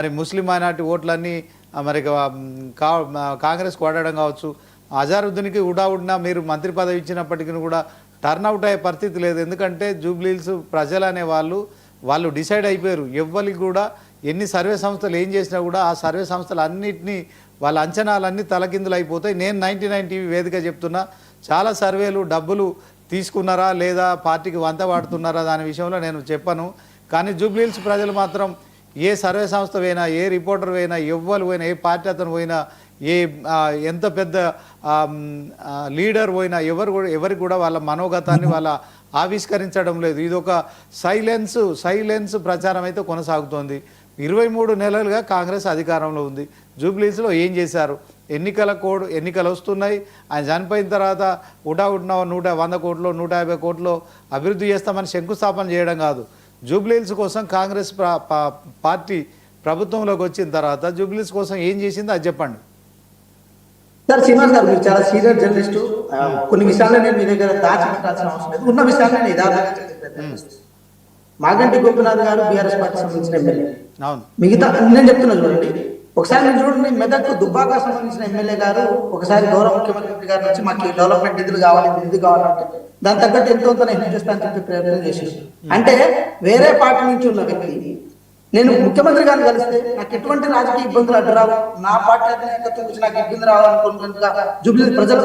మరి ముస్లిం మైనార్టీ ఓట్లన్నీ మరి కాంగ్రెస్ కొట్టడం కావచ్చు. అజారుద్దీన్కి ఉడావుడినా మీరు మంత్రి పదవి ఇచ్చినప్పటికీ కూడా టర్న్అవుట్ అయ్యే పరిస్థితి లేదు. ఎందుకంటే జూబ్లీహిల్స్ ప్రజలు అనే వాళ్ళు డిసైడ్ అయిపోయారు. ఎవ్వరికి కూడా ఎన్ని సర్వే సంస్థలు ఏం చేసినా కూడా ఆ సర్వే సంస్థలు అన్నింటినీ వాళ్ళ అంచనాలన్నీ తలకిందులు అయిపోతాయి. నేను 99 టీవీ వేదిక చెప్తున్నా, చాలా సర్వేలు డబ్బులు తీసుకున్నారా లేదా పార్టీకి వంత వాడుతున్నారా దాని విషయంలో నేను చెప్పను. కానీ జూబ్లీహిల్స్ ప్రజలు మాత్రం ఏ సర్వే సంస్థ పోయినా, ఏ రిపోర్టర్ పోయినా, ఎవ్వరు పోయినా, ఏ పార్టీ అతను పోయినా, ఎంత పెద్ద లీడర్ పోయినా ఎవరికి కూడా వాళ్ళ మనోగతాన్ని వాళ్ళ ఆవిష్కరించడం లేదు. ఇది ఒక సైలెన్స్ ప్రచారం అయితే కొనసాగుతోంది. 23 నెలలుగా కాంగ్రెస్ అధికారంలో ఉంది. జూబ్లీహిల్స్లో ఏం చేశారు? ఎన్నికలు వస్తున్నాయి. ఆయన చనిపోయిన తర్వాత ఉటావుట్న 100 కోట్లు 150 కోట్లు అభివృద్ధి చేస్తామని శంకుస్థాపన చేయడం కాదు. జూబ్లీహిల్స్ కోసం కాంగ్రెస్ పార్టీ ప్రభుత్వంలోకి వచ్చిన తర్వాత జూబ్లీహిల్స్ కోసం ఏం చేసిందో అది చెప్పండి. సార్ శ్రీనివాస్ గారు, మీరు చాలా సీనియర్ జర్నలిస్టు. కొన్ని విషయాలు నేను మీ దగ్గర దాచిపెట్టాల్సిన అవసరం లేదు. ఉన్న విషయాలు నేను యథార్థంగా మాగంటి గోపీనాథ్ గారు బీఆర్ఎస్ పార్టీ సంబంధించిన ఎమ్మెల్యే. మిగతా నేను చెప్తున్నా చూడండి, ఒకసారి నేను చూడండి, మెదక్ దుబ్బాక సంబంధించిన ఎమ్మెల్యే గారు ఒకసారి గౌరవ ముఖ్యమంత్రి గారి నుంచి మాకు డెవలప్మెంట్ నిధులు కావాలంటే దాని తగ్గట్టు ఎంతో నేను చేస్తానని చెప్పి ప్రయత్నం చేశారు. అంటే వేరే పార్టీ నుంచి ఉన్న వ్యక్తి నేను ముఖ్యమంత్రి గారిని కలిస్తే నాకు ఎటువంటి రాజకీయ ఇబ్బందులు అడ్డురావు, నా పార్టీ అధినాయకత్వం నుంచి నాకు ఇబ్బంది రావాలనుకుంటున్నా జూబ్లీహిల్స్ ప్రజల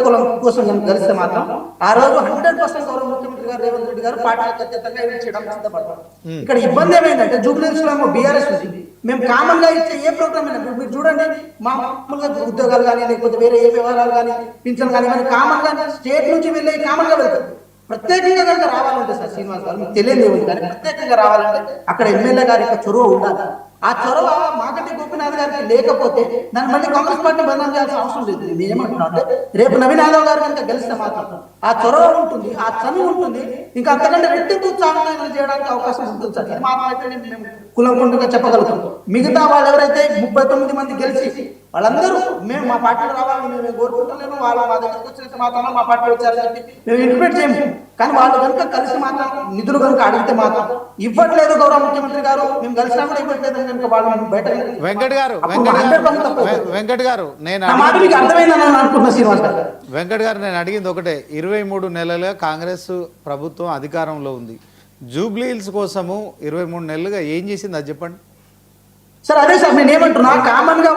కోసం నేను కలిస్తే మాత్రం ఆ రోజు 100% గౌరవ ముఖ్యమంత్రి గారు రేవంత్ రెడ్డి గారు పార్టీ అత్యతంగా చేయడం సిద్ధపడతారు. ఇక్కడ ఇబ్బంది ఏమైందంటే జూబ్లీహిల్స్ లో బీఆర్ఎస్ ఉంది, మేము కామన్ గా ఇచ్చే ఏ ప్రోగ్రామ్ అయినా మీరు చూడండి, మామూలుగా ఉద్యోగాలు కానీ లేకపోతే వేరే ఏ వ్యవహారాలు కానీ పింఛన్ కానీ ఇవన్నీ కామన్ గా స్టేట్ నుంచి వెళ్ళి కామన్ గా వెళ్తారు. ప్రత్యేకంగా కనుక రావాలంటే సార్ శ్రీనివాస్ గారు మీకు తెలియదు, కానీ ప్రత్యేకంగా రావాలంటే అక్కడ ఎమ్మెల్యే గారి యొక్క చొరవ ఉండాలి. ఆ చొరవ మాగంటి గోపీనాథ్ గారికి లేకపోతే దాన్ని మళ్ళీ కాంగ్రెస్ పార్టీ బదనాం చేయాల్సిన అవసరం లేదు. నేను ఏమంటున్నా అంటే రేపు నవీన్ యాదవ్ గారు కనుక గెలిస్తే మాత్రం ఆ చొరవ ఉంటుంది, ఆ చనువు ఉంటుంది, ఇంకా అంతకంటే రెట్టింపు ఉత్సాహంగా చేయడానికి అవకాశం ఉంటుంది సార్. ఇది మాత్రం మేము కులంకుండగా చెప్పగలుగుతాం. మిగతా వాళ్ళు ఎవరైతే 39 మంది గెలిచి వాళ్ళందరూ మేము మా పార్టీలో రావాలని మేము కోరుకుంటలేము, వాళ్ళు మా దగ్గరకు వచ్చిన మాత్రం మా పార్టీ వచ్చారని చెప్పి మేము ఇంటిమేట్ చేయము. కానీ వాళ్ళు కనుక కలిసి మాత్రం నిధులు కనుక అడిగితే మాత్రం ఇవ్వట్లేదు గౌరవ ముఖ్యమంత్రి గారు, మేము కలిసినా కూడా ఇవ్వట్లేదు కనుక వాళ్ళు బయట వెంకట్ గారు నేను అడిగింది ఒకటే, 23 నెలలుగా కాంగ్రెస్ ప్రభుత్వం అధికారంలో ఉంది. జూబ్లీహిల్స్ కోసము 23 నెలలుగా ఏం చేసింది అది చెప్పండి సార్. అదే సార్ నేను ఏమంటున్నా, కామన్ గా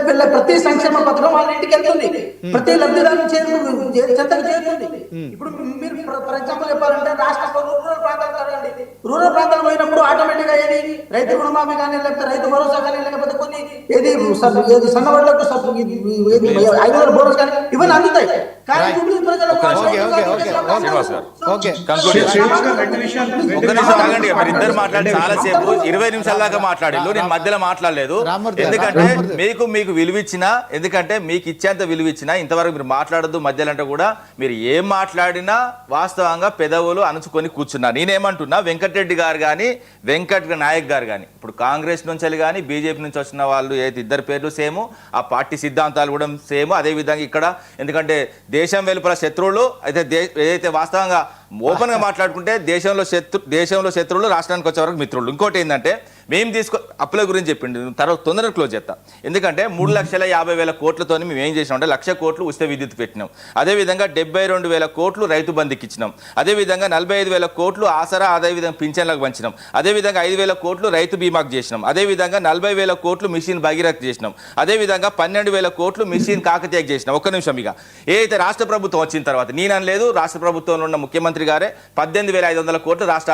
వెళ్ళే ప్రతి సంక్షేమ పథకం వాళ్ళ ఇంటికి వెళ్తుంది, ప్రతి లబ్ధిదారులు చెంతకు చేరుతుంది. ఇప్పుడు మీరు ఫర్ ఎగ్జాంపుల్ చెప్పాలంటే రాష్ట్రంలో రూరల్ ప్రాంతాలు పోయినప్పుడు ఆటోమేటిక్ గా ఏది రైతు రుణమాఫీ కానీ లేకపోతే రైతు భరోసా కానీ లేకపోతే కొన్ని ఏది సన్నవాళ్లకు 500 బోనస్ కానీ ఇవన్నీ అందుతాయి. ఇద్దరు మాట్లాడి చాలాసేపు 20 నిమిషాల దాకా మాట్లాడారు, నేను మధ్యలో మాట్లాడలేదు. ఎందుకంటే మీకు విలువిచ్చినా, ఎందుకంటే మీకు ఇచ్చేంత విలువిచ్చినా ఇంతవరకు మీరు మాట్లాడద్దు మధ్యలో అంటే కూడా మీరు ఏం మాట్లాడినా వాస్తవంగా పెదవులు అణుచుకొని కూర్చున్నారు. నేనేమంటున్నా, వెంకటరెడ్డి గారు కానీ వెంకట్ నాయక్ గారు కానీ ఇప్పుడు కాంగ్రెస్ నుంచి కానీ బీజేపీ నుంచి వచ్చిన వాళ్ళు ఏదైతే ఇద్దరు పేర్లు సేమ్, ఆ పార్టీ సిద్ధాంతాలు కూడా సేమ్. అదేవిధంగా ఇక్కడ ఎందుకంటే దేశం వెలుపల శత్రువులు అయితే ఏదైతే వాస్తవంగా ఓపెన్ గా మాట్లాడుకుంటే దేశంలో శత్రువులు రాష్ట్రానికి వచ్చే వరకు మిత్రులు. ఇంకోటి ఏంటంటే మేము అప్పుల గురించి చెప్పింది తర్వాత తొందరగా క్లోజ్ చేస్తాం. ఎందుకంటే 3,50,000 కోట్లతో మేము ఏం చేసినాం అంటే 1,00,000 కోట్లు ఉచిత విద్యుత్ పెట్టినాం. అదేవిధంగా 72,000 కోట్లు రైతు బంధుకి ఇచ్చినాం. అదేవిధంగా 45,000 కోట్లు ఆసరా అదేవిధంగా పింఛన్లకు పంచినాం. అదేవిధంగా 5,000 కోట్లు రైతు బీమాకు చేసినాం. అదేవిధంగా 40,000 కోట్లు మిషన్ భగీరథ చేసినాం. అదేవిధంగా 12,000 కోట్లు మిషన్ కాకతీయకు చేసినాం. ఒక్క నిమిషం, ఇక ఏదైతే రాష్ట్ర ప్రభుత్వం వచ్చిన తర్వాత నేను అనలేదు, రాష్ట్ర ప్రభుత్వంలో ఉన్న ముఖ్యమంత్రి గారే 18,500 కోట్లు రాష్ట్ర